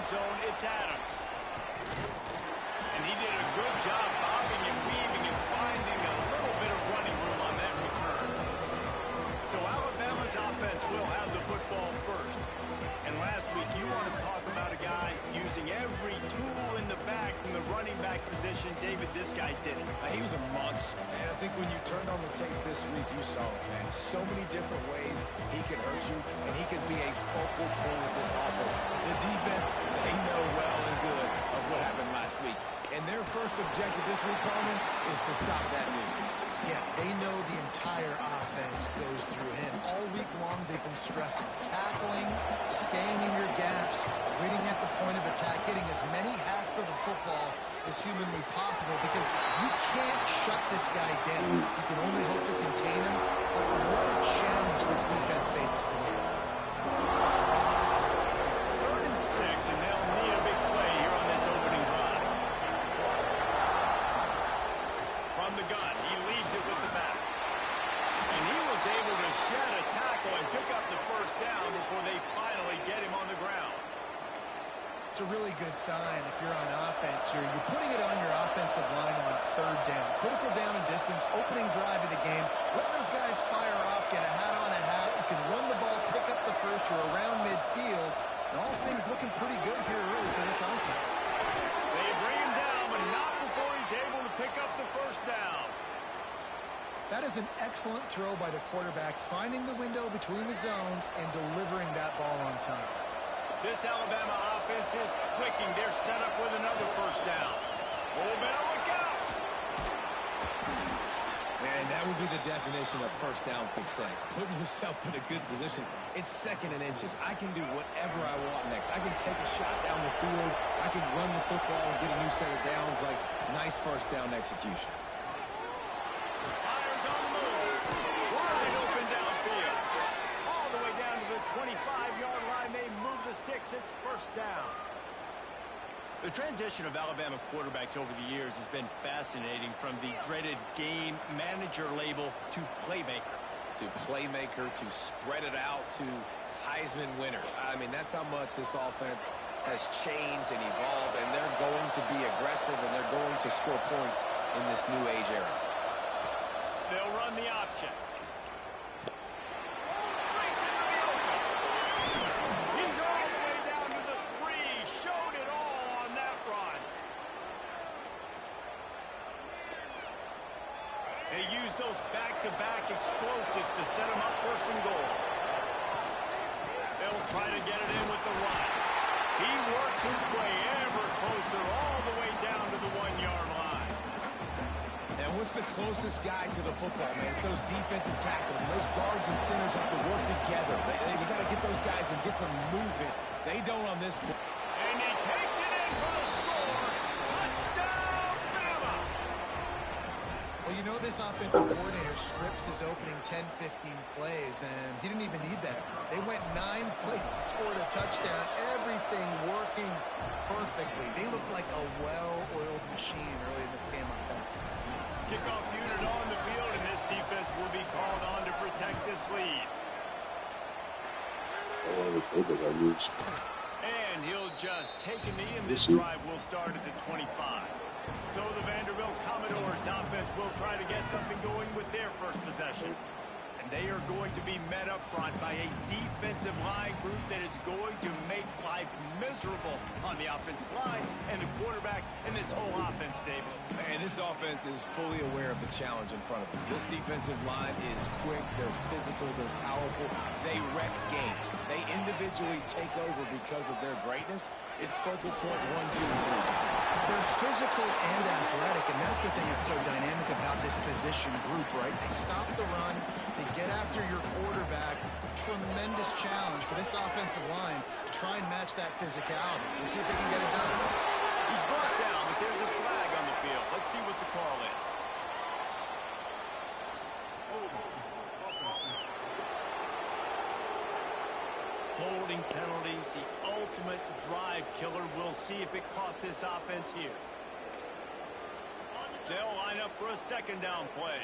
zone, it's Adams. And he did a good job bobbing and weaving and finding a little bit of running room on that return. So Alabama's offense will have the football first. And last week, you want to talk about a guy using every tool in the bag from the running back position. David, this guy did it. He was a monster. And I think when you turned on the tape this week, you saw it, man. So many different ways he can hurt you, and he can be a focal point of this offense. The defense, they know well and good of what happened last week. And their first objective this week, Coleman, is to stop that movement. Yeah, they know the entire offense goes through him. All week long, they've been stressing tackling, staying in your gaps, waiting at the point of attack, getting as many hats to the football as humanly possible, because you can't shut this guy down. You can only hope to contain him, but what a challenge this defense faces to win. 3rd and 6, and they'll need a big play here on this opening drive. From the gun, he leaves it with the back. And he was able to shed a tackle and pick up the first down before they finally get him on the ground. It's a really good sign if you're on offense here. You're putting it on your offensive line on 3rd down. Critical down and distance, opening drive of the game. Let those guys fire off, get a hat on a hat. You can run the ball, pick up the first. You're around midfield. And all things looking pretty good here early for this offense. They bring him down, but not before he's able to pick up the first down. That is an excellent throw by the quarterback, finding the window between the zones and delivering that ball on time. This Alabama offense is clicking. They're set up with another first down. Oh, better look out. Man, that would be the definition of first down success. Putting yourself in a good position. It's 2nd and inches. I can do whatever I want next. I can take a shot down the field. I can run the football and get a new set of downs. Like, nice first down execution. Fires on the move. Wide open downfield. All the way down to the 25-yard line. They move the sticks. It's first down. The transition of Alabama quarterbacks over the years has been fascinating, from the dreaded game manager label to playmaker. To playmaker, to spread it out, to Heisman winner. I mean, that's how much this offense has changed and evolved, and they're going to be aggressive, and they're going to score points in this new age era. They'll run the option. Breaks into the open. He's all the way down to the 3. Showed it all on that run. They use those back-to-back explosives to set them up 1st and goal. They'll try to get it in with the run. He works his way ever closer all the way down to the 1-yard line. And what's the closest guy to the football, man? It's those defensive tackles, and those guards and centers have to work together. You got to get those guys and get some movement. They don't on this play. And he takes it in for the score. Touchdown, Bama! Well, you know this offensive coordinator scripts his opening 10, 15 plays, and he didn't even need that. They went 9 plays and scored a touchdown. Everything working perfectly. They looked like a well-oiled machine early in this game offensively. Kickoff unit on the field, and this defense will be called on to protect this lead. And he'll just take a knee, and this drive will start at the 25. So the Vanderbilt Commodores offense will try to get something going with their first possession. And they are going to be met up front by a defensive line group that is going to make life miserable on the offensive line and the quarterback and this whole offense, David. And this offense is fully aware of the challenge in front of them. This defensive line is quick, they're physical, they're powerful, they wreck games. They individually take over because of their greatness. It's focal point 1, 2, and 3. They're physical and athletic, and that's the thing that's so dynamic about this position group, right? They stop the run, they get after your quarterback. Tremendous challenge for this offensive line to try and match that physicality. We'll see if they can get it done. He's brought down, but there's a flag on the field. Let's see what the call is. Holding penalties, the ultimate drive killer. We'll see if it costs this offense here. They'll line up for a 2nd down play.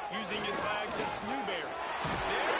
Using his legs, it's Newberry. There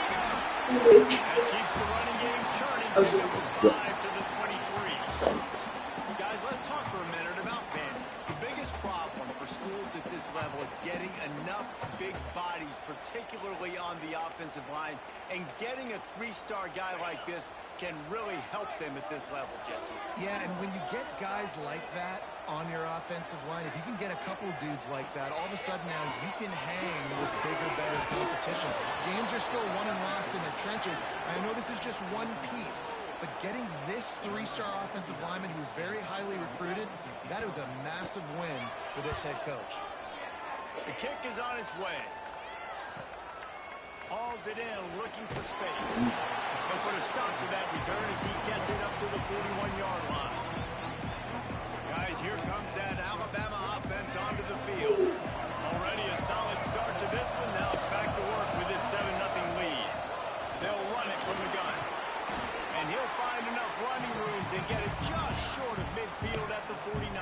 That keeps the running game churning. Pick up a 5 to the 23. Guys, let's talk for a minute about Vandy. The biggest problem for schools at this level is getting enough big bodies, particularly on the offensive line, and getting a three-star guy like this can really help them at this level, Jesse. Yeah, and when you get guys like that on your offensive line, if you can get a couple dudes like that, all of a sudden now you can hang with bigger, better competition. Games are still won and lost in the trenches. I know this is just one piece, but getting this three-star offensive lineman who is very highly recruited, that was a massive win for this head coach. The kick is on its way. Hauls it in, looking for space. He'll put a stop to that return as he gets it up to the 41-yard line. Guys, here comes that Alabama offense onto the field. Already a solid start to this one. Now back to work with this 7-0 lead. They'll run it from the gun. And he'll find enough running room to get it just short of midfield at the 49.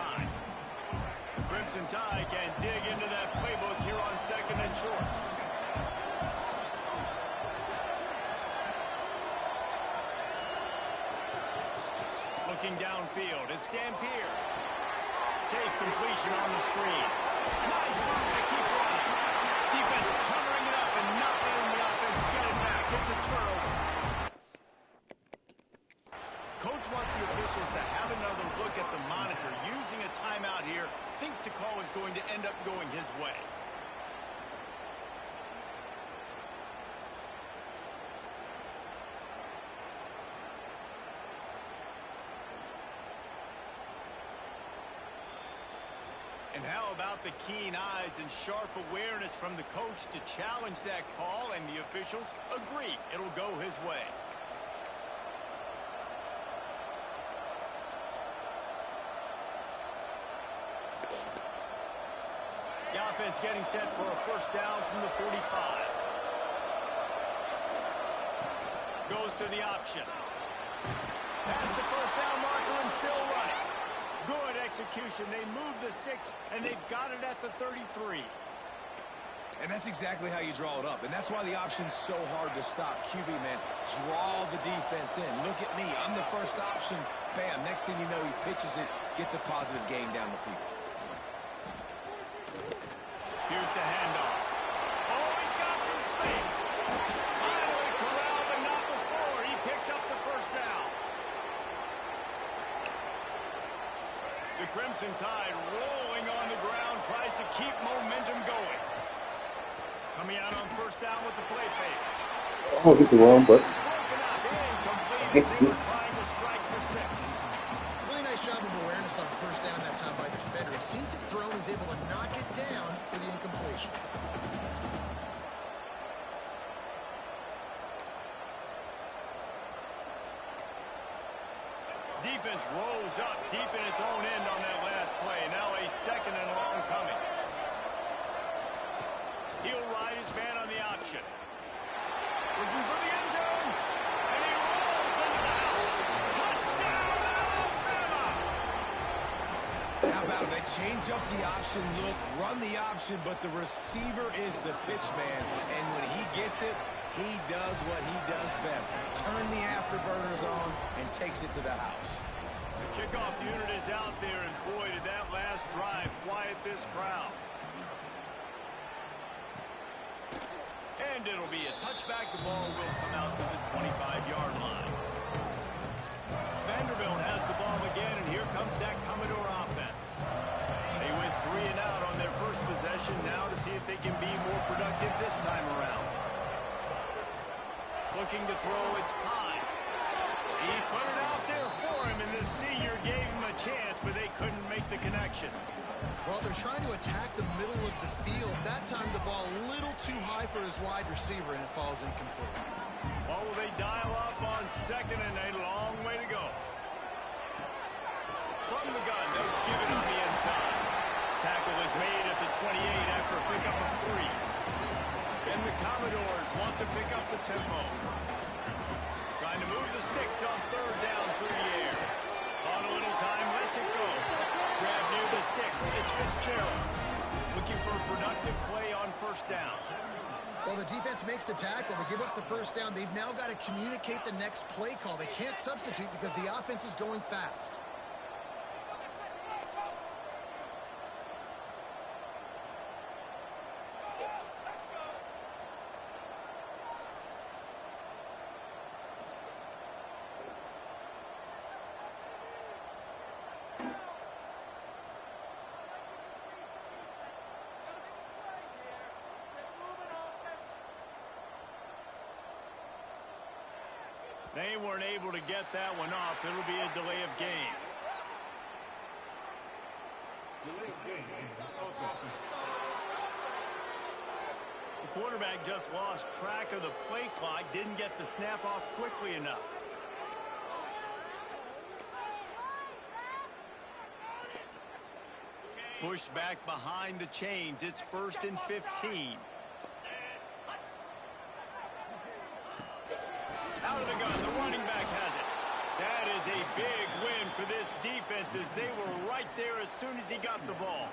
Crimson Tide can dig into that playbook here on 2nd and short. Looking downfield, it's Dampier. Safe completion on the screen. Nice move to keep running. Defense covering it up and not letting the offense get it back. It's a turnover. Coach wants the officials to have another look at the monitor. Using a timeout here, thinks the call is going to end up going his way. And how about the keen eyes and sharp awareness from the coach to challenge that call, and the officials agree it'll go his way. The offense getting set for a first down from the 45. Goes to the option. Past the first down marker and still running. Good execution. They move the sticks, and they've got it at the 33. And that's exactly how you draw it up. And that's why the option's so hard to stop. QB, man, draw the defense in. Look at me. I'm the first option. Bam. Next thing you know, he pitches it, gets a positive gain down the field. Here's the handoff. Oh, he's got some space. Finally corralled, but not before. He picks up the first down. The Crimson Tide rolling on the ground, tries to keep momentum going. Coming out on first down with the play fake. Oh, hit the wrong button. Broken up, incomplete as they were trying to strike for 6. Really nice job of awareness on first down that time by the defender. He sees it thrown, he's able to knock it down for the incompletion. Defense rolls up deep in its own end on that last play. Now a 2nd and long coming. He'll ride his man on the option. Looking for the end zone. And he rolls into the house. Touchdown, Alabama! How about it? They change up the option look, run the option, but the receiver is the pitch man. And when he gets it, he does what he does best. Turn the afterburners on and takes it to the house. The kickoff unit is out there, and boy, did that last drive quiet this crowd. And it'll be a touchback. The ball will come out to the 25-yard line. Vanderbilt has the ball again, and here comes that Commodore offense. They went 3 and out on their first possession, now to see if they can be more productive this time around. Looking to throw, it's Pine. He put it out there for him, and the senior gave him a chance, but they couldn't make the connection. Well, they're trying to attack the middle of the field. That time the ball a little too high for his wide receiver, and it falls incomplete. Well, will they dial up on 2nd and a long way to go? From the gun, they'll give it on the inside. Tackle is made at the 28 after a pickup of 3. And the Commodores want to pick up the tempo. Trying to move the sticks on 3rd down through the air. On a little time, lets it go. Grab near the sticks. It's Fitzgerald. Looking for a productive play on first down. Well, the defense makes the tackle. They give up the first down. They've now got to communicate the next play call. They can't substitute because the offense is going fast. They weren't able to get that one off. It'll be a delay of game. The quarterback just lost track of the play clock, didn't get the snap off quickly enough. Pushed back behind the chains. It's 1st and 15. Out of the gun, the running back has it. That is a big win for this defense as they were right there as soon as he got the ball.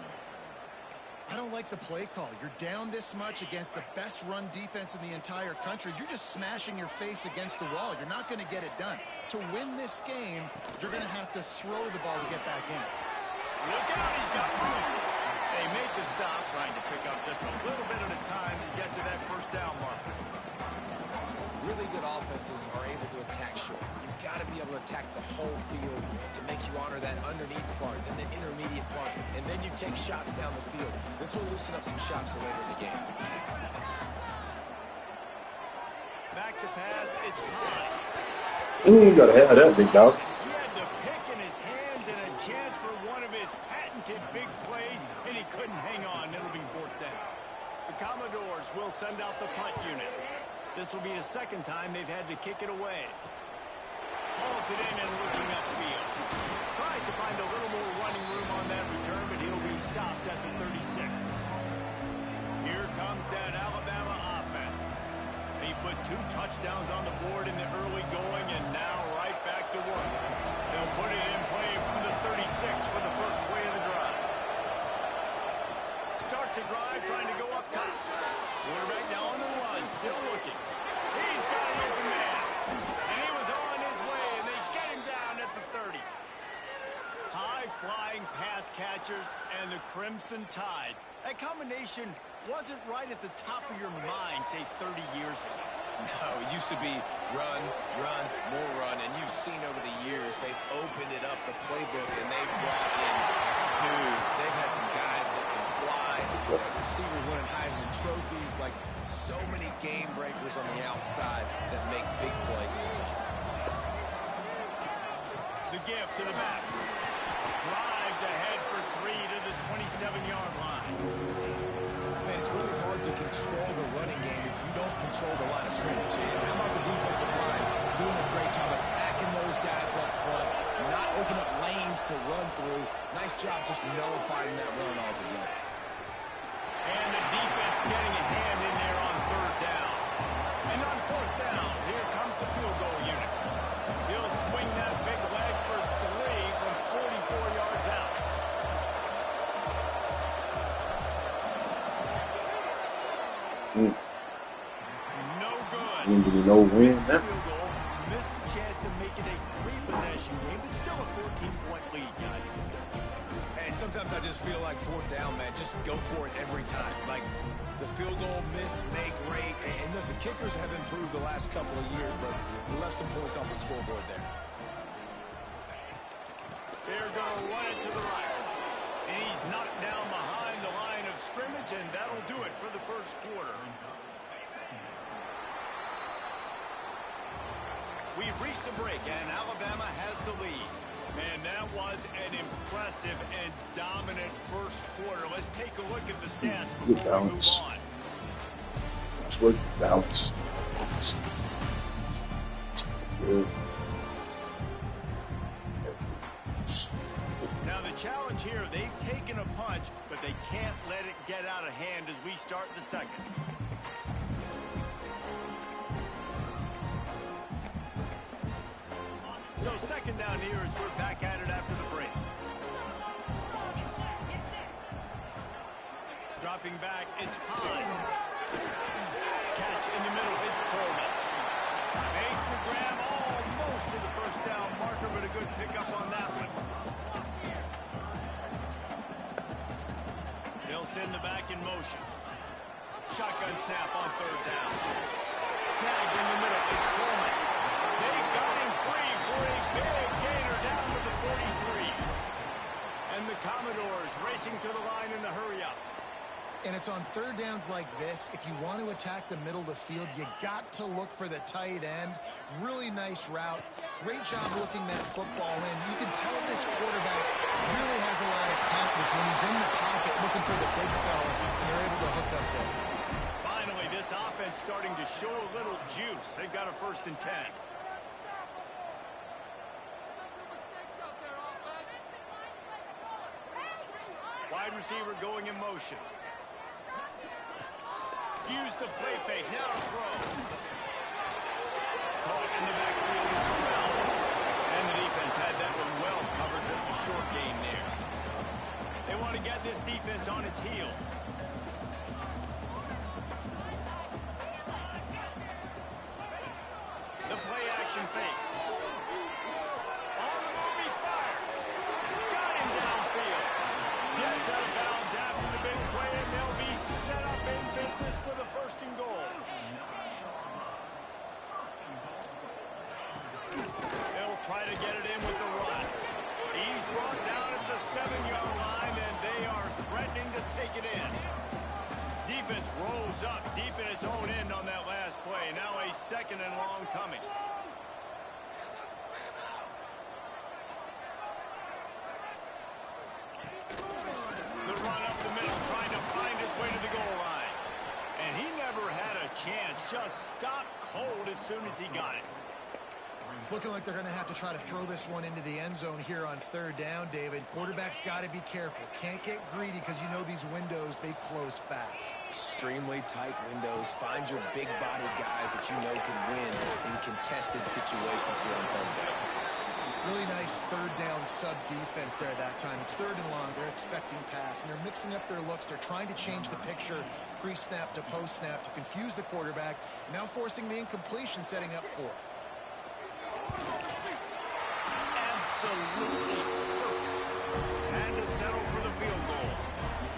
I don't like the play call. You're down this much against the best run defense in the entire country. You're just smashing your face against the wall. You're not going to get it done. To win this game, you're going to have to throw the ball to get back in. Look out, he's got room. They make the stop, trying to pick up just a little bit at a time to get to that first down marker. Really good offenses are able to attack short. You've got to be able to attack the whole field to make you honor that underneath part, then the intermediate part, and then you take shots down the field. This will loosen up some shots for later in the game. Back to pass, it's high. You gotta have that, big dog. He had the pick in his hands and a chance for one of his patented big plays, and he couldn't hang on. It'll be 4th down. The Commodores will send out the punt unit. This will be the second time they've had to kick it away. Hauls it in and looking upfield. Tries to find a little more running room on that return, but he'll be stopped at the 36. Here comes that Alabama offense. They put 2 touchdowns on the board in the early going, and now right back to work. They'll put it in play from the 36 for the first play of the drive. Starts a drive trying to go up top. Quarterback now on the run, still looking. He's got an open man. And he was on his way, and they get him down at the 30. High-flying pass catchers and the Crimson Tide. That combination wasn't right at the top of your mind, say, 30 years ago. No, it used to be run, run, more run, and you've seen over the years they've opened it up, the playbook, and they've brought in dudes. They've had some guys that can fly, receivers winning Heisman trophies, like so many game breakers on the outside that make big plays in this offense. The give to the back. Drives ahead for 3 to the 27-yard line. Man, it's really hard to control the running game if you don't control the line of scrimmage. And how about the defensive line doing a great job attacking those guys up front, not open up lanes to run through. Nice job just nullifying that run altogether. And the defense getting a hand in there on 3rd down. And on 4th down, here comes the field goal unit. He'll swing that big leg for 3 from 44 yards out. No good. No win. Missed the field goal. Missed the chance to make it a 3-possession game, but still a 14-point lead, guys. And sometimes I just feel like 4th down, man, just go for it every time. Like the field goal, miss, make, rate. And listen, kickers have improved the last couple of years, but we left some points off the scoreboard there. They're going to run it to the right. And he's knocked down behind the line of scrimmage, and that'll do it for the first quarter. We've reached the break, and Alabama has the lead. And that was an impressive and dominant first quarter. Let's take a look at the stats before we move on. That's worth balance. Good. Now the challenge here, they've taken a punch, but they can't let it get out of hand as we start the second. So second down here as we're back at it after the break. Dropping back, it's Pine. good pickup on that one. They'll send the back in motion. Shotgun snap on third down. Snagged in the middle. It's Coleman. They got him free for a big gainer down to the 43. And the Commodores racing to the line in the hurry-up. And it's on third downs like this. If you want to attack the middle of the field, you got to look for the tight end. Really nice route. Great job looking that football in. You can tell this quarterback really has a lot of confidence when he's in the pocket looking for the big fella, and they're able to hook up there. Finally, this offense starting to show a little juice. They've got a 1st and 10. Wide receiver going in motion. Use the play fake. Now to throw. Caught in the backfield. It's around. And the defense had that one well covered. Just a short gain there. They want to get this defense on its heels. The play action fake. On the move, he fires. Got him downfield. Gets out of bounds after the big play, and they'll be set up in business with a 1st and goal. They'll try to get it in with the run. He's brought down at the 7-yard line, and they are threatening to take it in. Defense rolls up deep in its own end on that last play. Now a 2nd and long coming. The run up the middle, trying to find its way to the goal line. And he never had a chance. Just stopped cold as soon as he got it. It's looking like they're going to have to try to throw this one into the end zone here on third down, David. Quarterback's got to be careful. Can't get greedy because you know these windows, they close fast. Extremely tight windows. Find your big body guys that you know can win in contested situations here on third down. Really nice third down sub defense there that time. It's 3rd and long. They're expecting pass, and they're mixing up their looks. They're trying to change the picture pre-snap to post-snap to confuse the quarterback, now forcing the incompletion, setting up 4th. Absolutely perfect. Time to settle for the field goal.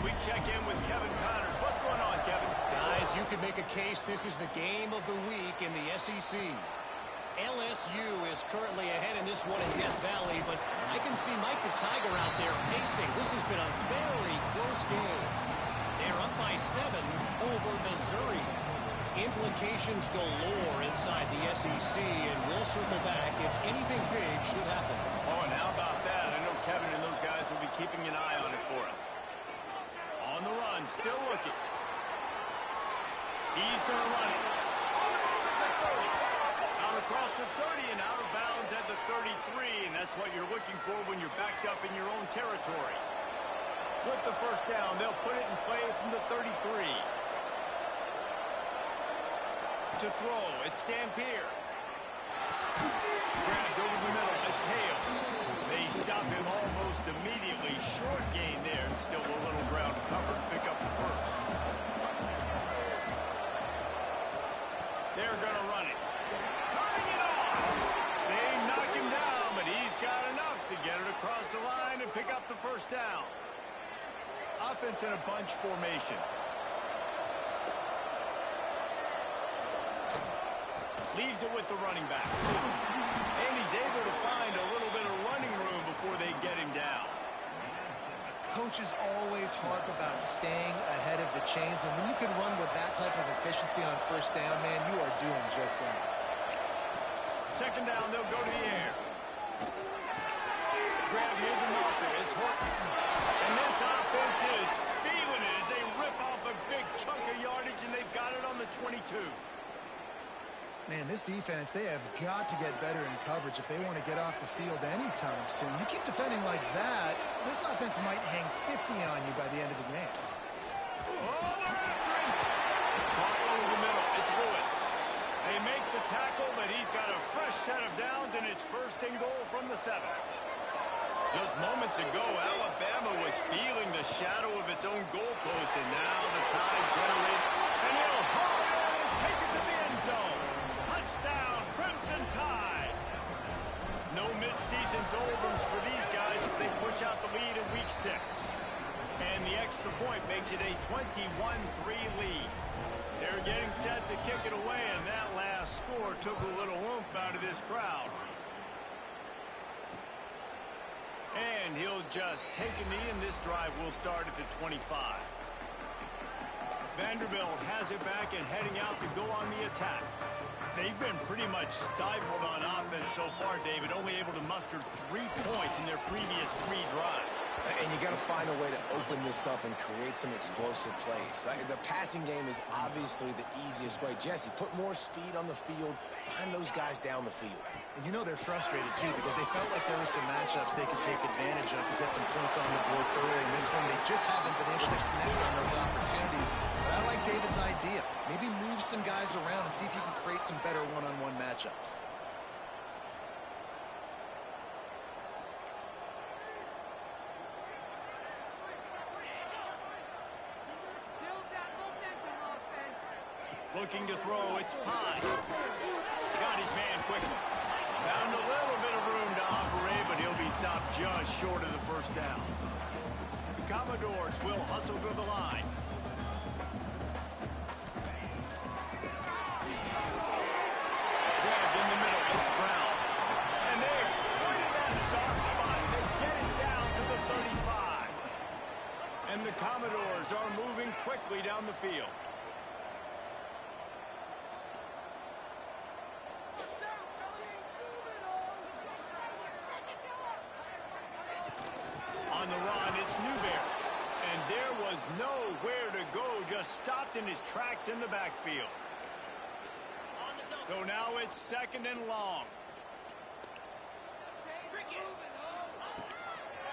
We check in with Kevin Connors. What's going on, Kevin? Guys, you could make a case this is the game of the week in the SEC. LSU is currently ahead in this one in Death Valley, but I can see Mike the Tiger out there pacing. This has been a very close game. They're up by 7 over Missouri. Implications galore inside the SEC, and we'll circle back if anything big should happen. Oh, and how about that? I know Kevin and those guys will be keeping an eye on it for us. On the run, still looking. He's going to run it. On the move at the 30. Out across the 30 and out of bounds at the 33, and that's what you're looking for when you're backed up in your own territory. With the 1st down, they'll put it in play from the 33. To throw, it's Dampier. Grabbed over the middle, it's Hale. They stop him almost immediately. Short gain there, and still a little ground covered. Pick up the 1st. They're going to run it. Turning it on! They knock him down, but he's got enough to get it across the line and pick up the 1st down. Offense in a bunch formation. Leaves it with the running back. And he's able to find a little bit of running room before they get him down. Coaches always harp about staying ahead of the chains, and when you can run with that type of efficiency on 1st down, man, you are doing just that. 2nd down, they'll go to the air. Grab near the marker. It's Horton. And this offense is feeling it as they rip off a big chunk of yardage, and they've got it on the 22. Man, this defense, they have got to get better in coverage if they want to get off the field anytime soon. You keep defending like that, this offense might hang 50 on you by the end of the game. Oh, they're after him. Caught over the middle. It's Lewis. They make the tackle, but he's got a fresh set of downs, and it's 1st and goal from the 7. Just moments ago, Alabama was feeling the shadow of its own goalpost, and now the Tide generate, and he'll haul it in and take it to the end zone. Touchdown, Crimson Tide. No It's season doldrums for these guys as they push out the lead in week 6. And the extra point makes it a 21-3 lead. They're getting set to kick it away, and that last score took a little oomph out of this crowd. And he'll just take a knee, and this drive will start at the 25. Vanderbilt has it back and heading out to go on the attack. They've been pretty much stifled on offense so far, David, only able to muster 3 points in their previous 3 drives. And you got to find a way to open this up and create some explosive plays. The passing game is obviously the easiest way. Jesse, put more speed on the field. Find those guys down the field. And you know they're frustrated, too, because they felt like there were some matchups they could take advantage of to get some points on the board earlier in this one. They just haven't been able to connect on those opportunities. But I like David's idea. Maybe move some guys around and see if you can create some better one-on-one matchups. Looking to throw, it's Pine. Got his man quickly. Found a little bit of room to operate, but he'll be stopped just short of the first down. The Commodores will hustle to the line. Grabbed in the middle, it's Brown. And they exploited that soft spot. They get it down to the 35. And the Commodores are moving quickly down the field. On the run, it's Newberry. And there was nowhere to go, just stopped in his tracks in the backfield. So now it's 2nd and long.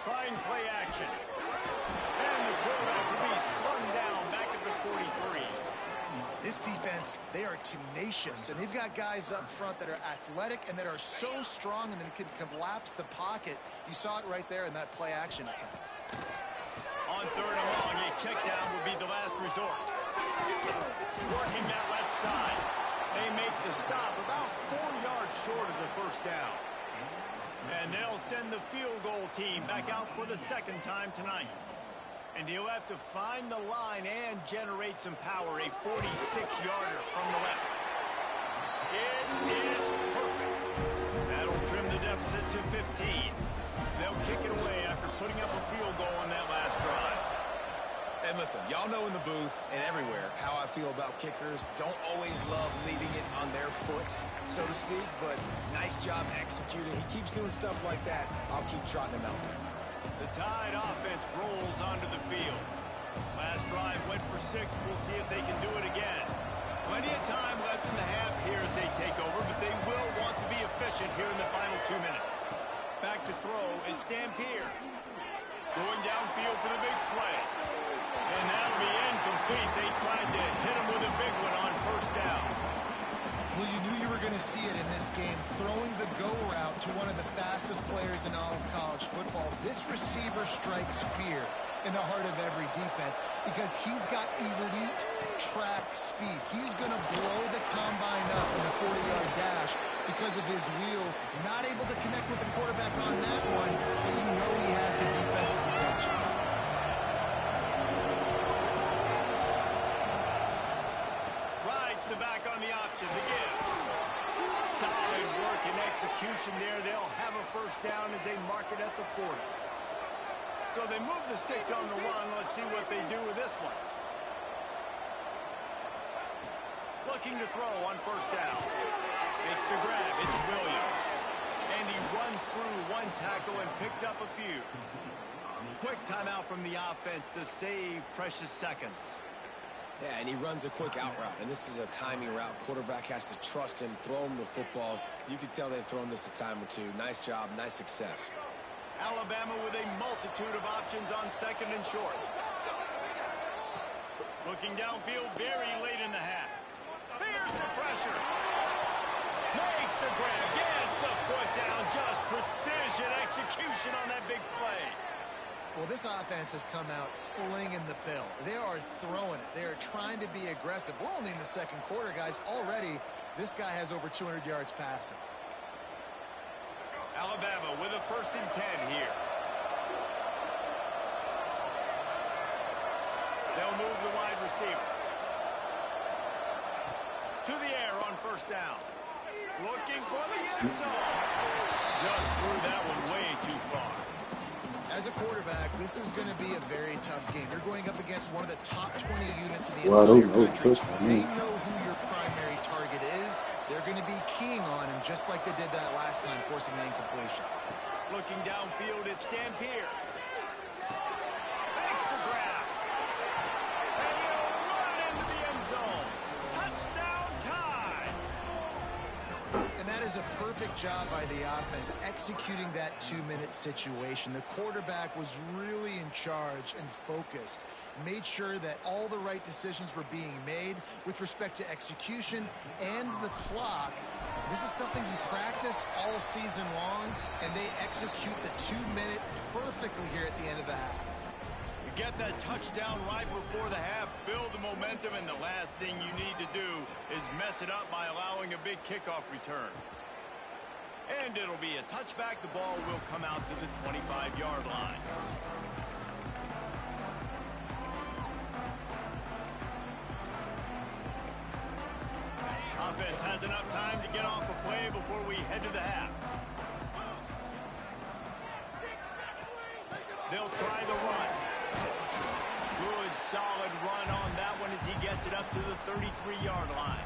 Trying play action. And the quarterback will be slung down back at the 43. This defense, they are tenacious, and they've got guys up front that are athletic and that are so strong and that can collapse the pocket. You saw it right there in that play action attempt. On 3rd and long, a check down will be the last resort. Working that left side. They make the stop about 4 yards short of the first down. And they'll send the field goal team back out for the 2nd time tonight. And he'll have to find the line and generate some power. A 46-yarder from the left. It is perfect. That'll trim the deficit to 15. They'll kick it away after putting up a field goal on that last drive. And listen, y'all know in the booth and everywhere how I feel about kickers. Don't always love leaving it on their foot, so to speak, but nice job executing. He keeps doing stuff like that. I'll keep trotting him out there. The Tide offense rolls onto the field. Last drive went for 6. We'll see if they can do it again. Plenty of time left in the half here as they take over, but they will want to be efficient here in the final 2 minutes. Back to throw, it's Dampier. Going downfield for the big play. And that'll be incomplete. They tried to hit him with a big one on 1st down. Well, you knew you were going to see it in this game, throwing the go route to one of the fastest players in all of college football. This receiver strikes fear in the heart of every defense because he's got elite track speed. He's going to blow the combine up in the 40-yard dash because of his wheels. Not able to connect with the quarterback on that one, but you know he has the defense's attention. The back on the option, the give. Solid work and execution there. They'll have a 1st down as they mark it at the 40. So they move the sticks on the run. Let's see what they do with this one. Looking to throw on 1st down. Makes the grab. It's Williams. And he runs through 1 tackle and picks up a few. Quick timeout from the offense to save precious seconds. Yeah, and he runs a quick out route, and this is a timing route. Quarterback has to trust him, throw him the football. You can tell they've thrown this a time or two. Nice job, nice success. Alabama with a multitude of options on 2nd and short. Looking downfield very late in the half. Here's the pressure. Makes the grab, gets the foot down. Just precision execution on that big play. Well, this offense has come out slinging the pill. They are throwing it. They are trying to be aggressive. We're only in the 2nd quarter, guys. Already, this guy has over 200 yards passing. Alabama with a 1st and 10 here. They'll move the wide receiver. To the air on 1st down. Looking for the end zone. Just threw that one way too far. As a quarterback, this is going to be a very tough game. You're going up against one of the top 20 units in the entire country. They know who your primary target is. They're going to be keying on him just like they did that last time, forcing the incompletion. Looking downfield, it's Dampier. Thanks to grab. And he'll run into the end zone. Touchdown time. And that is a perfect job by the offense, executing that 2-minute situation. The quarterback was really in charge and focused, made sure that all the right decisions were being made with respect to execution and the clock. This is something you practice all season long, and they execute the 2-minute perfectly here at the end of the half. You get that touchdown right before the half, build the momentum, and the last thing you need to do is mess it up by allowing a big kickoff return. And it'll be a touchback. The ball will come out to the 25-yard line. Offense has enough time to get off a play before we head to the half. They'll try the run. Good, solid run on that one as he gets it up to the 33-yard line.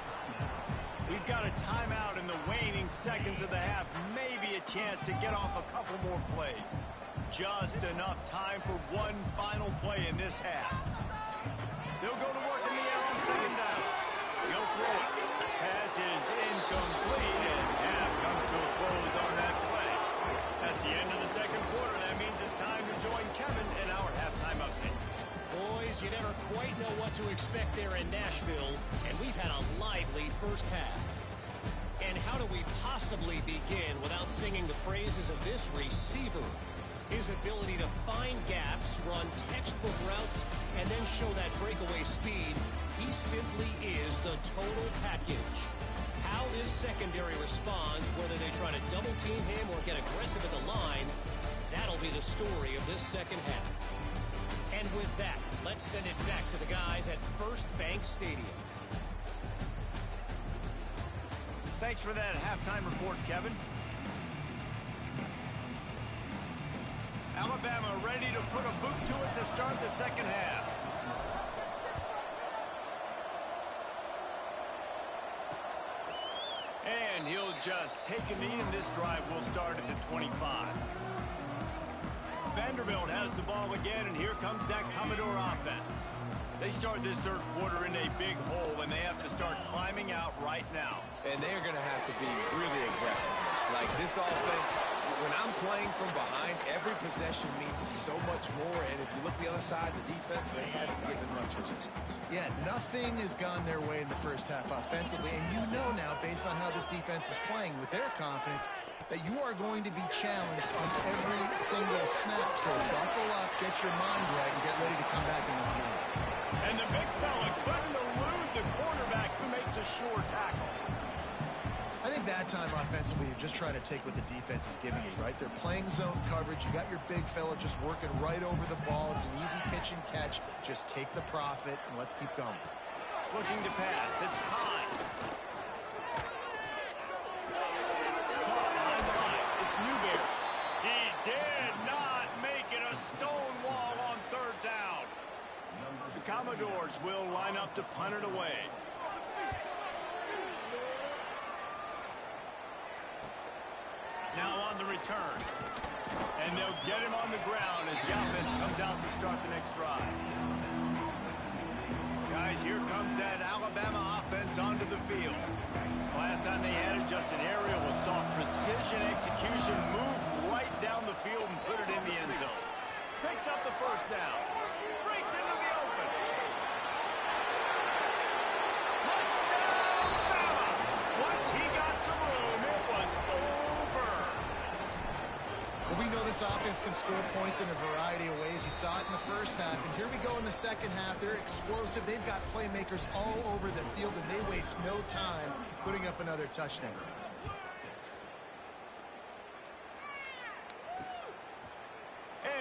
We've got a timeout in the waning seconds of the half. Maybe a chance to get off a couple more plays. Just enough time for one final play in this half. They'll go to work in the air on 2nd down. He'll throw it. Pass is incomplete, and half comes to a close on that play. That's the end of the 2nd quarter. That means it's time to join Kevin in our halftime update. Boys, you never quite know what to expect there in Nashville, and we've had a lively first half. And how do we possibly begin without singing the praises of this receiver? His ability to find gaps, run textbook routes, and then show that breakaway speed. He simply is the total package. How his secondary responds, whether they try to double-team him or get aggressive at the line, that'll be the story of this second half. And with that, let's send it back to the guys at First Bank Stadium. Thanks for that halftime report, Kevin. Alabama ready to put a boot to it to start the second half. And he'll just take a knee, and this drive will start at the 25. Vanderbilt has the ball again, and here comes that Commodore offense. They start this 3rd quarter in a big hole, and they have to start climbing out right now. And they're going to have to be really aggressive. Like this offense, when I'm playing from behind, every possession means so much more. And if you look the other side, the defense, they haven't given much resistance. Yeah, nothing has gone their way in the first half offensively. And you know now, based on how this defense is playing with their confidence, that you are going to be challenged on every single snap. So buckle up, get your mind right, and get ready to come back in this game. And the big fella couldn't elude the cornerback who makes a sure tackle. I think that time offensively, you're just trying to take what the defense is giving you, right? They're playing zone coverage. You got your big fella just working right over the ball. It's an easy pitch and catch. Just take the profit, and let's keep going. Looking to pass. It's Pine. Caught behind the line. It's Newberry. He did not make it a stone wall on 3rd down. The Commodores will line up to punt it away. Now on the return. And they'll get him on the ground as the offense comes out to start the next drive. Guys, here comes that Alabama offense onto the field. Last time they had it, just an aerial assault. Precision execution, moved right down the field and put it in the end zone. Picks up the 1st down. Breaks into the open. Touchdown, Bama! Once he got some room, it was over. Well, we know this offense can score points in a variety of ways. You saw it in the first half, and here we go in the second half. They're explosive. They've got playmakers all over the field, and they waste no time putting up another touchdown.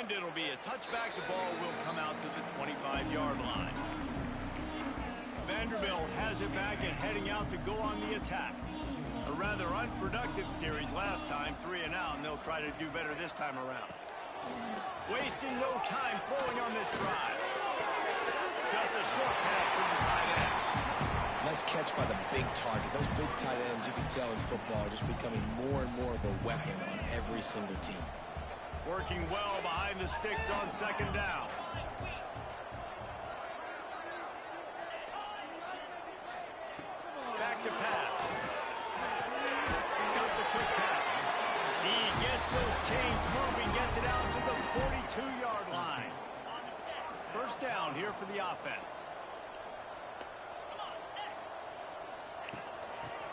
And it'll be a touchback. The ball will come out to the 25-yard line. Vanderbilt has it back and heading out to go on the attack. A rather unproductive series last time, 3 and out, and they'll try to do better this time around. Wasting no time throwing on this drive. Just a short pass to the tight end. Nice catch by the big target. Those big tight ends, you can tell in football, are just becoming more and more of a weapon on every single team. Working well behind the sticks on second down. Back to pass. Got the quick pass. He gets those chains moving, gets it out to the 42-yard line. First down here for the offense.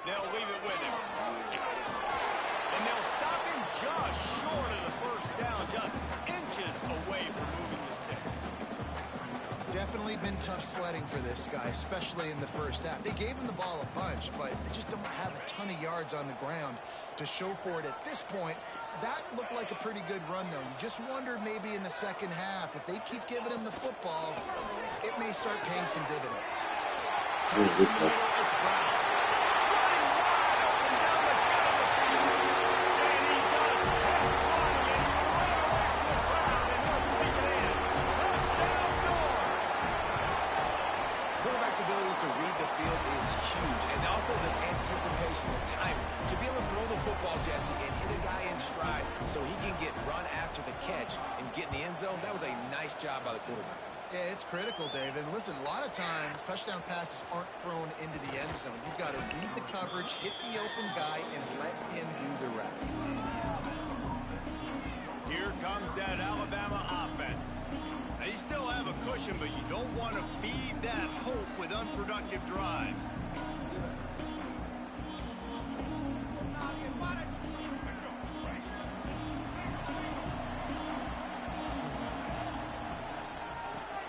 They'll leave it with him. And they'll stop him just short of the first down, just inches away from moving the sticks. Definitely been tough sledding for this guy, especially in the first half. They gave him the ball a bunch, but they just don't have a ton of yards on the ground to show for it at this point. That looked like a pretty good run, though. You just wonder maybe in the second half, if they keep giving him the football, it may start paying some dividends. It's Brown. Abilities to read the field is huge, and also the anticipation, the timing. To be able to throw the football, Jesse, and hit a guy in stride so he can get run after the catch and get in the end zone, that was a nice job by the quarterback. Yeah, it's critical, David. Listen, a lot of times, touchdown passes aren't thrown into the end zone. You've got to read the coverage, hit the open guy, and let him do the rest. Here comes that Alabama offense. They still have a cushion, but you don't want to feed that hope with unproductive drives.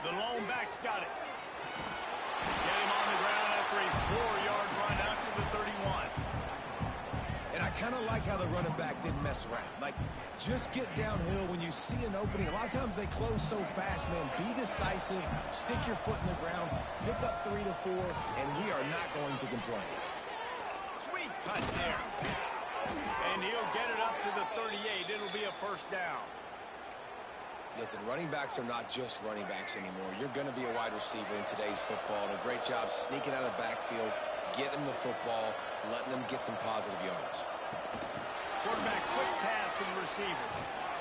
The lone back's got it. Get him on the ground after a 4-yard run out to the 31. And I kind of like how the running back didn't mess around. Like, just get downhill when you see an opening. A lot of times they close so fast, man. Be decisive, stick your foot in the ground, pick up 3 to 4, and we are not going to complain. Sweet cut there. And he'll get it up to the 38. It'll be a first down. Listen, running backs are not just running backs anymore. You're going to be a wide receiver in today's football. And a great job sneaking out of the backfield, getting the football, letting them get some positive yards. Quarterback quick pass to the receiver.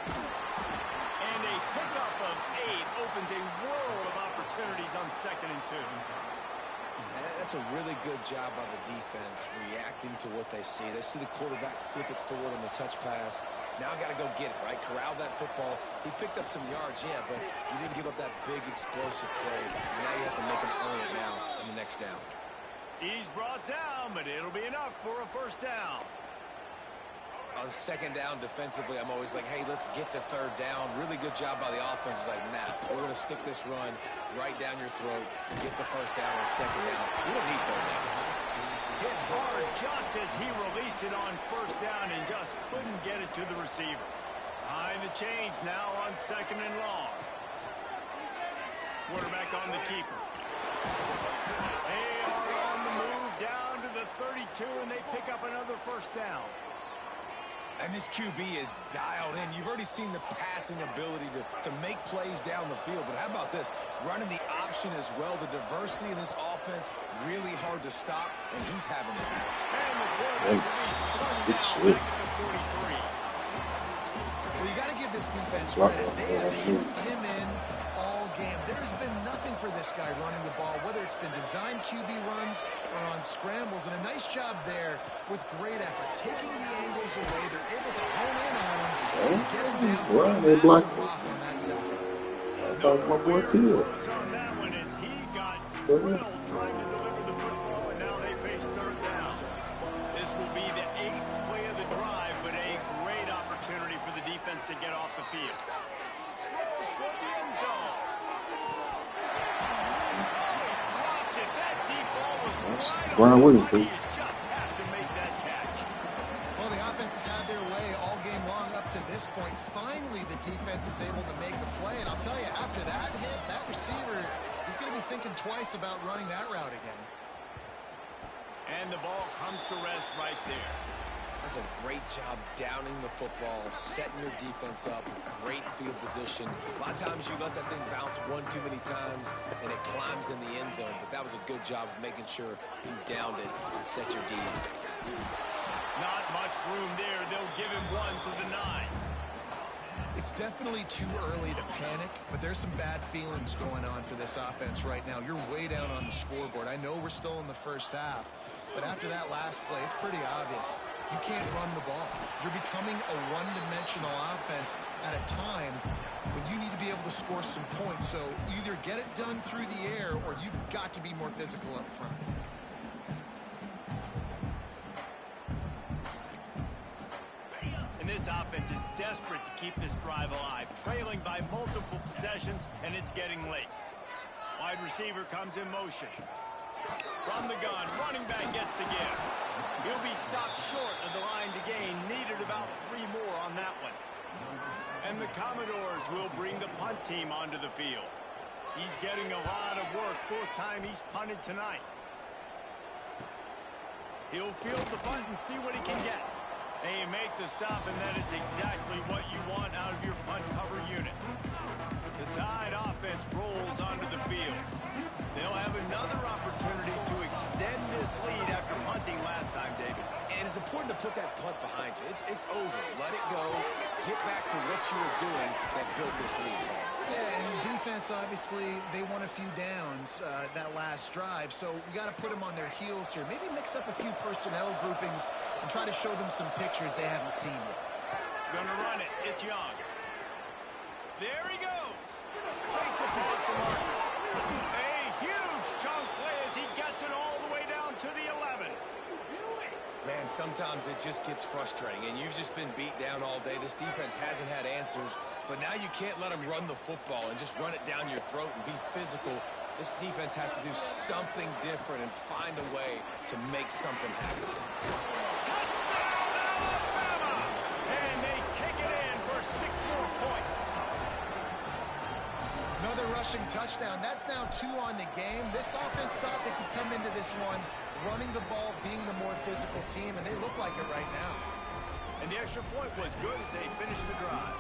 And a pickup of 8 opens a world of opportunities on 2nd and 2. And that's a really good job by the defense, reacting to what they see. They see the quarterback flip it forward on the touch pass. Now I got to go get it, right? Corral that football. He picked up some yards, yeah, but you didn't give up that big explosive play. Now you have to make him earn it now on the next down. He's brought down, but it'll be enough for a first down. On second down defensively, I'm always like, hey, let's get to 3rd down. Really good job by the offense. It's like, nah, we're going to stick this run right down your throat, get the first down on 2nd down. We don't need 3rd downs. Hit hard just as he released it on 1st down and just couldn't get it to the receiver. Behind the chains now on 2nd and long. Quarterback on the keeper. They are on the move down to the 32, and they pick up another first down. And this QB is dialed in. You've already seen the passing ability to make plays down the field. But how about this? Running the option as well. The diversity in this offense, really hard to stop, and he's having it. And the quarterback will be slung down back at the 43. Well, you got to give this defense credit. They have hemmed him in all game. There's been nothing for this guy running the ball, whether it's been designed QB runs or on scrambles. And a nice job there with great effort. Taking the angles away, they're able to hone in on him and get him down for a massive loss on that side. My boy too. On that one as he got drilled trying to deliver the football, and now they face 3rd down. This will be the 8th play of the drive, but a great opportunity for the defense to get off the field. Throws for the end zone. Dropped it. That deep ball was right on the money. You just have to make that catch. Well, the offense has had their way all game long up to this point. Finally, the defense is is able to make the play. And I'll tell you, after that hit, that receiver is going to be thinking twice about running that route again. And the ball comes to rest right there. That's a great job downing the football, setting your defense up with great field position. A lot of times you let that thing bounce one too many times and it climbs in the end zone, but that was a good job of making sure you downed it and set your D. Not much room there. They'll give him 1 to the 9. It's definitely too early to panic, but there's some bad feelings going on for this offense right now. You're way down on the scoreboard. I know we're still in the first half, but after that last play, it's pretty obvious. You can't run the ball. You're becoming a one-dimensional offense at a time when you need to be able to score some points. So either get it done through the air or you've got to be more physical up front. And this offense is desperate to keep this drive alive, trailing by multiple possessions, and it's getting late. Wide receiver comes in motion. From the gun, running back gets to give. He'll be stopped short of the line to gain. Needed about 3 more on that one. And the Commodores will bring the punt team onto the field. He's getting a lot of work. 4th time he's punted tonight. He'll field the punt and see what he can get. They make the stop, and that is exactly what you want out of your punt cover unit. The Tide offense rolls onto the field. They'll have another opportunity to extend this lead after punting last time, David. And it's important to put that punt behind you. It's over. Let it go. Get back to what you were doing that built this lead. Yeah, and defense, obviously, they won a few downs that last drive, so we got to put them on their heels here. Maybe mix up a few personnel groupings and try to show them some pictures they haven't seen yet. Gonna run it. It's Young. There he goes. Makes it past the marker. A huge chunk play as he gets it all the way down to the 11. Man, sometimes it just gets frustrating, and you've just been beat down all day. This defense hasn't had answers, but now you can't let them run the football and just run it down your throat and be physical. This defense has to do something different and find a way to make something happen. Touchdown, Alabama! And they take it in for 6 more points. Another rushing touchdown. That's now 2 on the game. This offense thought they could come into this one running the ball, being the more physical team, and they look like it right now. And the extra point was good as they finished the drive.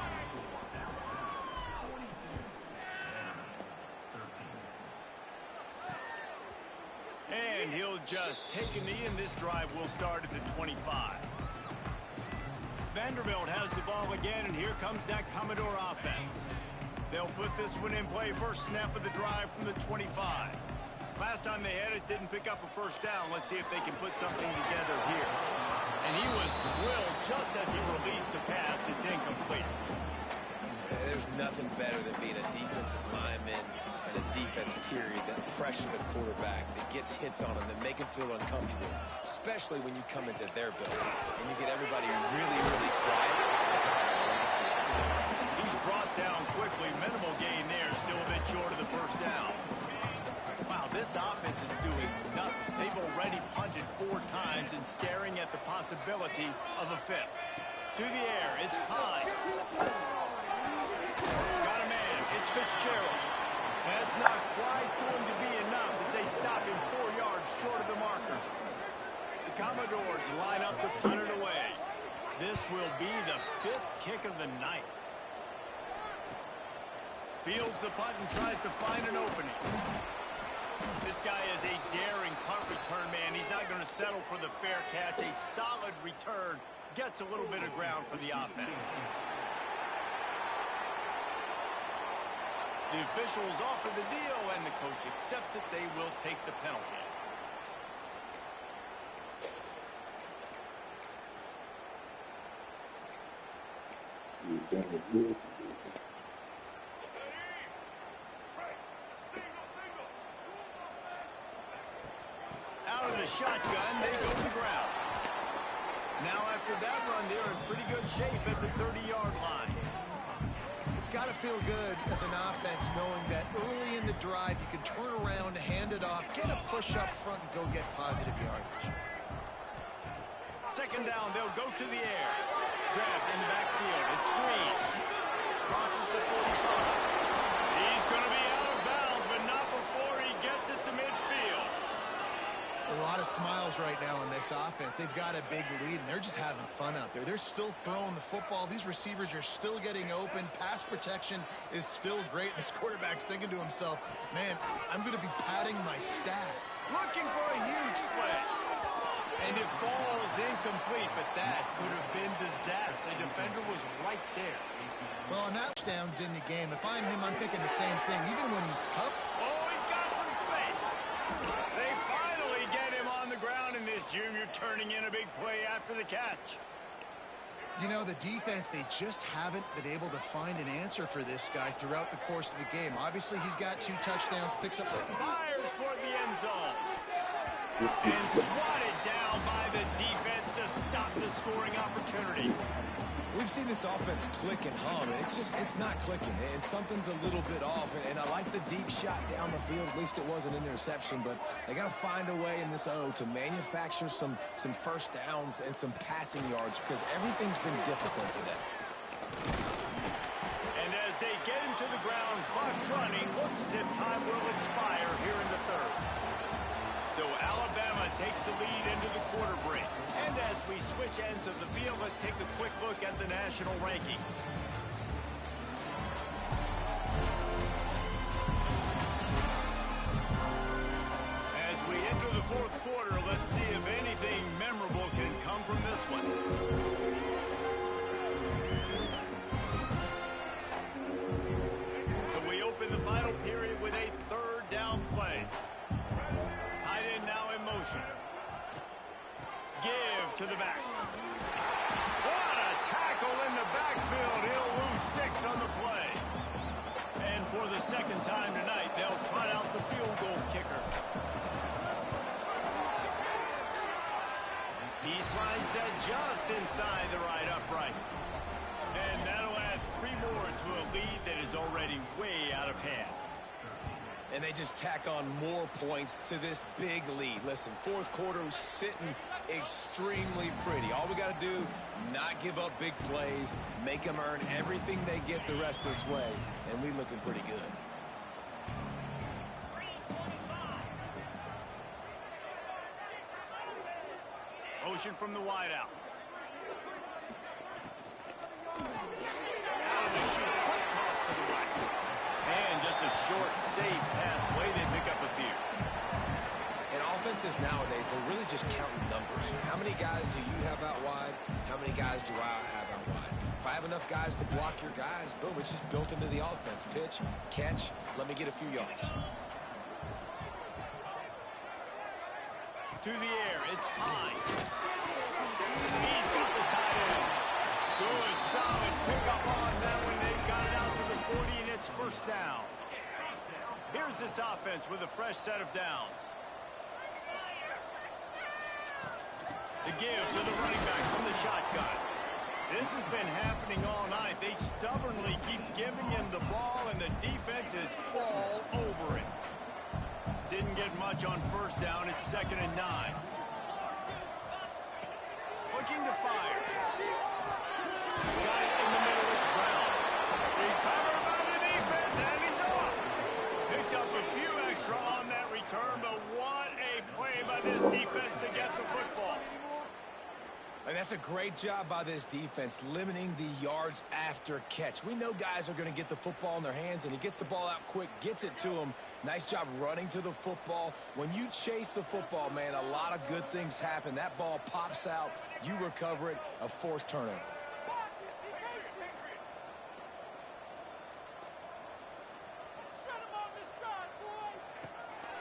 And he'll just take a knee, and this drive will start at the 25. Vanderbilt has the ball again, and here comes that Commodore offense. They'll put this one in play. First snap of the drive from the 25. Last time they had it, didn't pick up a first down. Let's see if they can put something together here. And he was drilled just as he released the pass. It's incomplete. There's nothing better than being a defensive lineman and a defense period that pressure the quarterback, that gets hits on him, that make him feel uncomfortable, especially when you come into their building and you get everybody really, really quiet. That's how they want to feel. He's brought down quickly. Minimal gain there. Still a bit short of the first down. Wow, this offense is doing nothing. They've already punted 4 times and staring at the possibility of a 5th. To the air, it's Pine. Got a man, it's Fitzgerald. That's not quite going to be enough as they stop him 4 yards short of the marker. The Commodores line up to punt it away. This will be the 5th kick of the night. Fields the punt and tries to find an opening. This guy is a daring punt return man. He's not going to settle for the fair catch. A solid return. Gets a little bit of ground for the offense. The officials offer the deal, and the coach accepts it. They will take the penalty. Out of the shotgun, they go to the ground. Now after that run, they're in pretty good shape at the 30-yard line. It's got to feel good as an offense knowing that early in the drive you can turn around, hand it off, get a push up front, and go get positive yardage. Second down, they'll go to the air. Grabbed in the backfield. It's Green. Crosses the 45. He's going to be out of bounds, but not before he gets it to midfield. A lot of smiles right now on this offense. They've got a big lead, and they're just having fun out there. They're still throwing the football. These receivers are still getting open. Pass protection is still great. This quarterback's thinking to himself, man, I'm going to be padding my stat. Looking for a huge play. And it falls incomplete, but that could have been disastrous. The defender was right there. Well, and that touchdown's in the game. If I'm him, I'm thinking the same thing. Even when he's covered. Oh, he's got some space. They finally get him on the ground, and this junior turning in a big play after the catch. You know, the defense, they just haven't been able to find an answer for this guy throughout the course of the game. Obviously, he's got 2 touchdowns, picks up. Fires toward the end zone. And swatted down by the defense to stop the scoring opportunity. We've seen this offense click and hum, and it's not clicking, and something's a little bit off. And I like the deep shot down the field. At least it was an interception, but they got to find a way in this O to manufacture some first downs and some passing yards because everything's been difficult today. And as they get him to the ground, clock running, looks as if time will expire here in the third. So Alabama takes the lead into the quarter break. And as we switch ends of the field, let's take a quick look at the national rankings. As we enter the fourth quarter, let's see if anything memorable can come from this one. So we open the final period with a third down play. Tight end now in motion. Give to the back. What a tackle in the backfield. He'll lose 6 on the play. And for the second time tonight, they'll trot out the field goal kicker. He slides that just inside the right upright. And that'll add 3 more to a lead that is already way out of hand. And they just tack on more points to this big lead. Listen, fourth quarter was sitting extremely pretty. All we got to do, not give up big plays, make them earn everything they get the rest of this way, and we looking pretty good. Motion from the wideout. Out of the chute, quick toss to the right. And just a short, safe pass play. They pick up a few. And offenses nowadays, they're really just counting numbers. How many guys do you have out wide? How many guys do I have out wide? If I have enough guys to block your guys, boom, it's just built into the offense. Pitch, catch, let me get a few yards. To the air, it's Pine. He's got the tight end. Good, solid pickup on that one. They've got it out to the 40, and it's first down. Here's this offense with a fresh set of downs. The give to the running back from the shotgun. This has been happening all night. They stubbornly keep giving him the ball, and the defense is all over it. Didn't get much on first down. It's 2nd and 9. Looking to fire. Got it in the middle. It's Brown. Recovered by the defense, and he's off. Picked up a few extra on that return, but what a play by this defense to get the football. And that's a great job by this defense, limiting the yards after catch. We know guys are going to get the football in their hands, and he gets the ball out quick, gets it to him. Nice job running to the football. When you chase the football, man, a lot of good things happen. That ball pops out, you recover it, a forced turnover.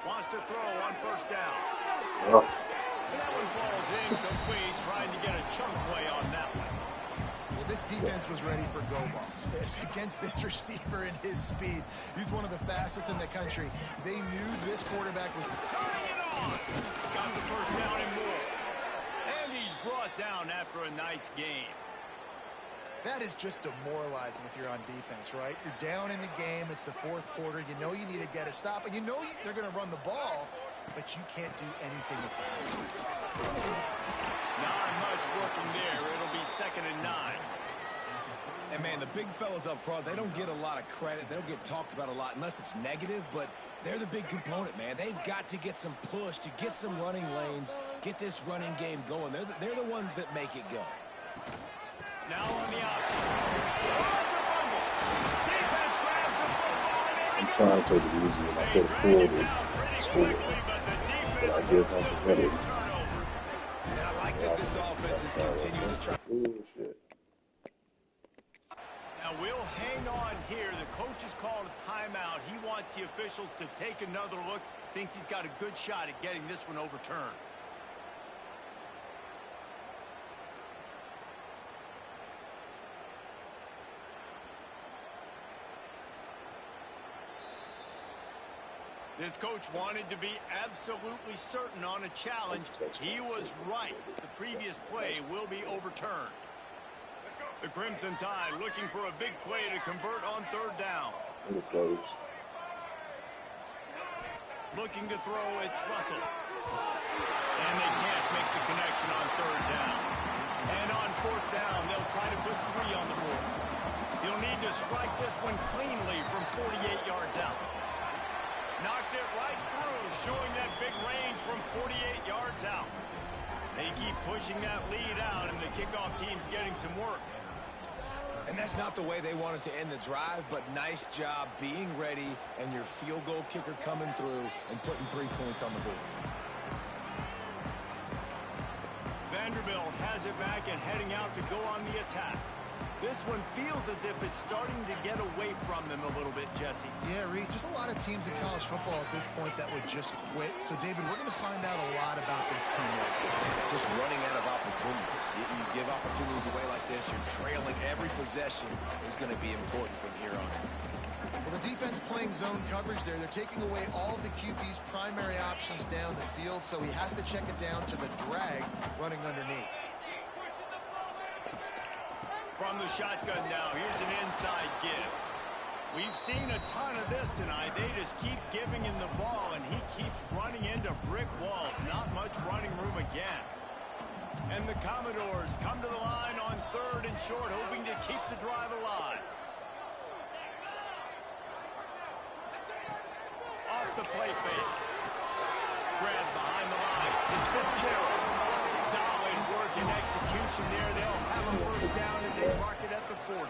Wants to throw on first down. Oh. That one falls incomplete, trying to get a chunk play on that one. Well, this defense was ready for go balls. Against this receiver and his speed, he's one of the fastest in the country. They knew this quarterback was Turning it on. Got the first down and more. And he's brought down after a nice game. That is just demoralizing if you're on defense, right? You're down in the game. It's the fourth quarter. You know you need to get a stop, and you know they're going to run the ball, but you can't do anything about it. Not much working there. It'll be 2nd and 9. And, man, the big fellas up front, they don't get a lot of credit. They don't get talked about a lot unless it's negative, but they're the big component, man. They've got to get some push, to get some running lanes, get this running game going. They're the ones that make it go. Now on the option. Oh, it's a fumble. Defense grabs the football, and there he I'm goes. trying to take it easy and I They could drag afford it it down pretty score. quickly, but the But defense I give forced him a the big credit. turnover. And I like that this offense is continuing to try. Bullshit. Now we'll hang on here. The coach has called a timeout. He wants the officials to take another look. Thinks he's got a good shot at getting this one overturned. This coach wanted to be absolutely certain on a challenge. He was right. The previous play will be overturned. The Crimson Tide looking for a big play to convert on third down. Really close. Looking to throw, it's Russell. And they can't make the connection on third down. And on fourth down, they'll try to put 3 on the board. He'll need to strike this one cleanly from 48 yards out. Knocked it right through, showing that big range from 48 yards out. They keep pushing that lead out, and the kickoff team's getting some work. And that's not the way they wanted to end the drive, but nice job being ready and your field goal kicker coming through and putting 3 points on the board. Vanderbilt has it back and heading out to go on the attack. This one feels as if it's starting to get away from them a little bit, Jesse. Yeah, Reese, there's a lot of teams in college football at this point that would just quit. So, David, we're going to find out a lot about this team right now. Just running out of opportunities. You give opportunities away like this, you're trailing every possession is going to be important from here on out. Well, the defense playing zone coverage there. They're taking away all of the QB's primary options down the field, so he has to check it down to the drag running underneath. From the shotgun now, here's an inside give. We've seen a ton of this tonight. They just keep giving him the ball, and he keeps running into brick walls. Not much running room again. And the Commodores come to the line on third and short, hoping to keep the drive alive. Off the play fake. Grabbed behind the line. It's Fitzgerald. Solid work and execution there. They'll have a first down as they mark it at the 40.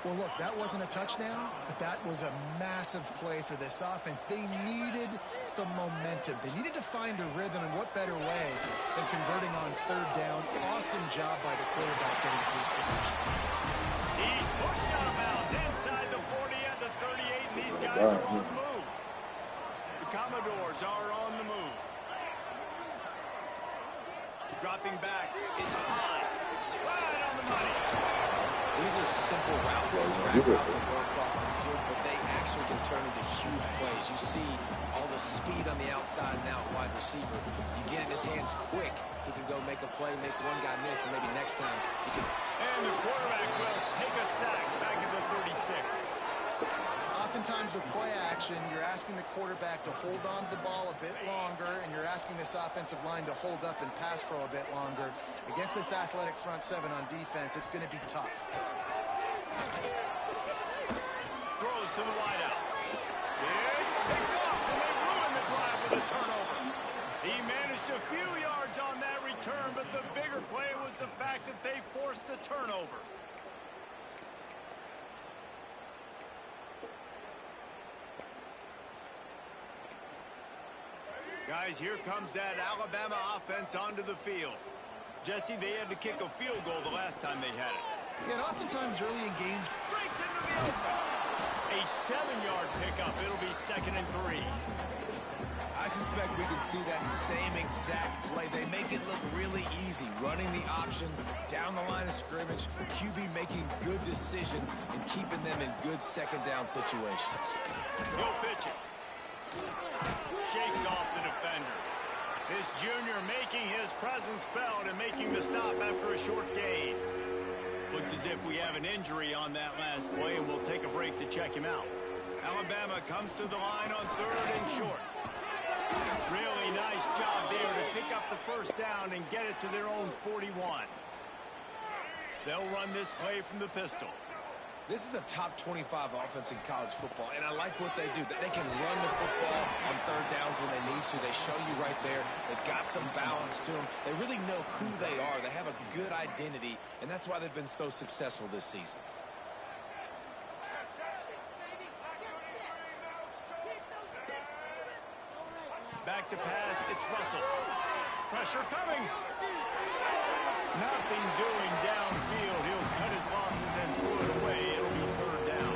Well, look, that wasn't a touchdown, but that was a massive play for this offense. They needed some momentum. They needed to find a rhythm, and what better way than converting on third down. Awesome job by the quarterback getting through his progression. He's pushed out of bounds inside the 40 at the 38, and these guys are on the move. The Commodores are on the move. Dropping back, it's Pine. Right on the money. These are simple routes, they drag routes that go across the field, but they actually can turn into huge plays. You see all the speed on the outside and out wide receiver. You get in his hands quick, he can go make a play, make one guy miss, and maybe next time he can. And the quarterback will take a sack back at the 36. Oftentimes with play action, you're asking the quarterback to hold on to the ball a bit longer, and you're asking this offensive line to hold up and pass pro a bit longer. Against this athletic front seven on defense, it's going to be tough. Throws to the wideout. It's picked off, and they ruin the drive with a turnover. He managed a few yards on that return, but the bigger play was the fact that they forced the turnover. Guys, here comes that Alabama offense onto the field. Jesse, they had to kick a field goal the last time they had it. Yeah, and oftentimes early in games, Breaks into the open. A 7-yard pickup. It'll be 2nd and 3. I suspect we can see that same exact play. They make it look really easy, running the option down the line of scrimmage, QB making good decisions and keeping them in good second down situations. He'll pitch it. Shakes off the defender. This junior making his presence felt and making the stop after a short gain. Looks as if we have an injury on that last play, and we'll take a break to check him out. Alabama comes to the line on third and short. Really nice job there to pick up the first down and get it to their own 41. They'll run this play from the pistol. This is a top 25 offense in college football, and I like what they do. They can run the football on third downs when they need to. They show you right there. They've got some balance to them. They really know who they are. They have a good identity, and that's why they've been so successful this season. Back to pass, it's Russell. Pressure coming. Nothing doing downfield. He'll cut his losses and pull it away. It'll be third down.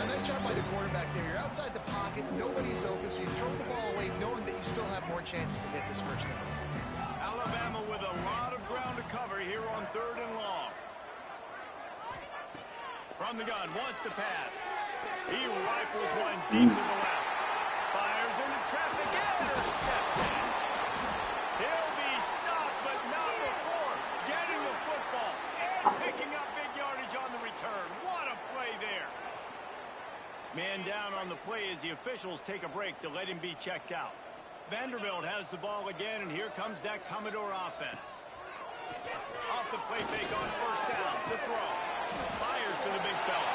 A nice job by the quarterback there. You're outside the pocket. Nobody's open, so you throw the ball away knowing that you still have more chances to get this first down. Alabama with a lot of ground to cover here on third and long. From the gun, wants to pass. He rifles one deep to the left. Fires into traffic. Intercepted. He'll be stopped, but not before getting the football and picking up big yardage on the return. What a play there. Man down on the play as the officials take a break to let him be checked out. Vanderbilt has the ball again, and here comes that Commodore offense. Off the play fake on first down. The throw. Fires to the big fella.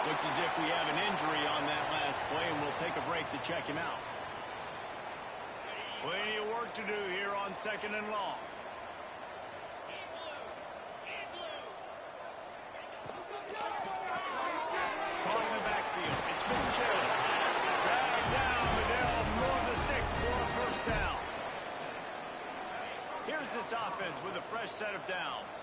Looks as if we have an injury on that last play, and we'll take a break to check him out. Plenty of work to do here on second and long. Caught in the backfield. It's Fitzgerald. Dragged down, but they'll move the sticks for a first down. Here's this offense with a fresh set of downs.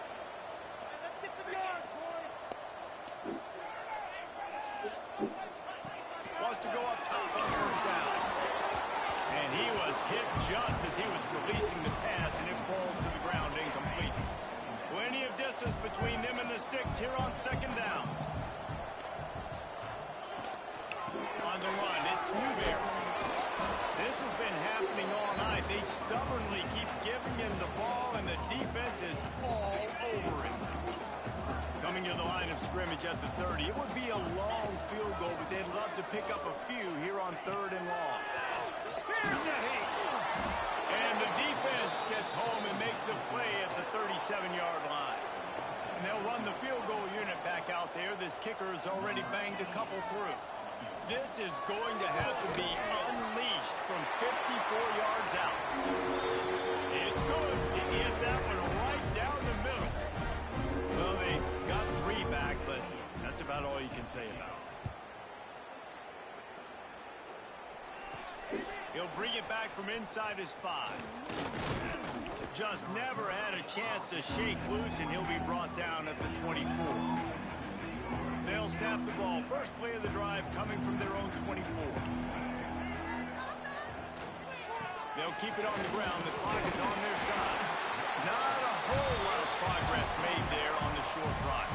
Wants to go up top on first down. And he was hit just as he was releasing the pass, and it falls to the ground incomplete. Plenty of distance between them and the sticks here on second down. On the run, it's Newberry. This has been happening all night. They stubbornly keep giving him the ball, and the defense is all over him. Coming to the line of scrimmage at the 30. It would be a long field goal, but they'd love to pick up a few here on third and long. Here's a hit. And the defense gets home and makes a play at the 37-yard line. And they'll run the field goal unit back out there. This kicker has already banged a couple through. This is going to have to be unleashed from 54 yards out. It's good. He hit that one right down the middle. Well, they got 3 back, but that's about all you can say about it. He'll bring it back from inside his 5. Just never had a chance to shake loose, and he'll be brought down at the 24. They'll snap the ball. First play of the drive coming from their own 24. They'll keep it on the ground. The clock is on their side. Not a whole lot of progress made there on the short drive.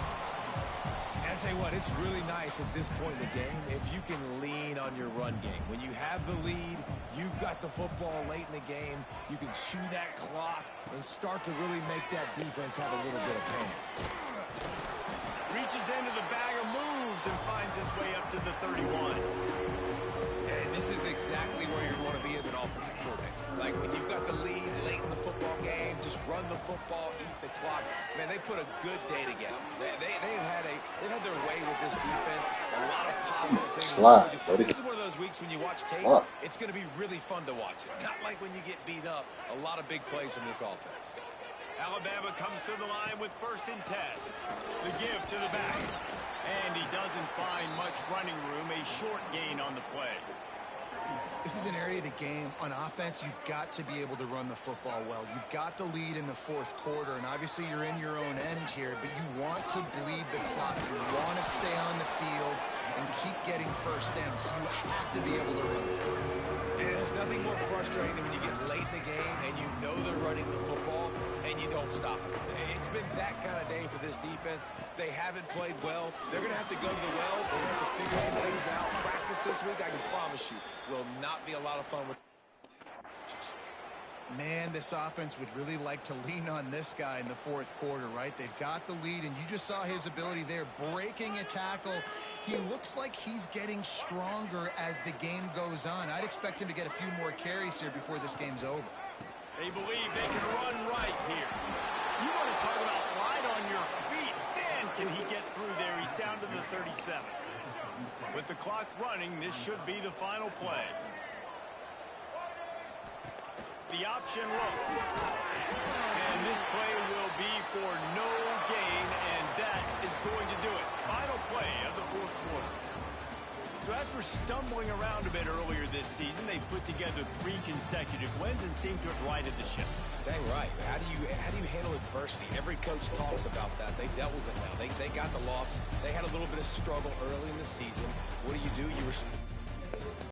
And I tell you what, it's really nice at this point in the game if you can lean on your run game. When you have the lead, you've got the football late in the game, you can chew that clock and start to really make that defense have a little bit of pain. Reaches into the bag of moves and finds his way up to the 31. And this is exactly where you want to be as an offensive coordinator. Like when you've got the lead late in the football game, just run the football, eat the clock. Man, they put a good day together. They've had their way with this defense. A lot of positive things. This is one of those weeks when you watch tape, it's going to be really fun to watch it. Not like when you get beat up. A lot of big plays from this offense. Alabama comes to the line with 1st and 10. The give to the back. And he doesn't find much running room. A short gain on the play. This is an area of the game on offense you've got to be able to run the football well. You've got the lead in the 4th quarter, and obviously you're in your own end here, but you want to bleed the clock. You want to stay on the field and keep getting first downs. You have to be able to run it. And there's nothing more frustrating than when you get late in the game and you know they're running the football and you don't stop it. It's been that kind of day for this defense. They haven't played well. They're going to have to go to the well. They're going to have to figure some things out. Practice this week, I can promise you, will not be a lot of fun with. Man, this offense would really like to lean on this guy in the 4th quarter, right? They've got the lead, and you just saw his ability there, breaking a tackle. He looks like he's getting stronger as the game goes on. I'd expect him to get a few more carries here before this game's over. They believe they can run right here. You want to talk about light on your feet. Can he get through there? He's down to the 37. With the clock running, this should be the final play. The option look. And this play will be for no gain, and that is going to do it. Final play of the fourth quarter. So after stumbling around a bit earlier this season, they put together 3 consecutive wins and seem to have righted the ship. Dang right. How do you handle adversity? Every coach talks about that. They dealt with it now. They got the loss. They had a little bit of struggle early in the season. What do? You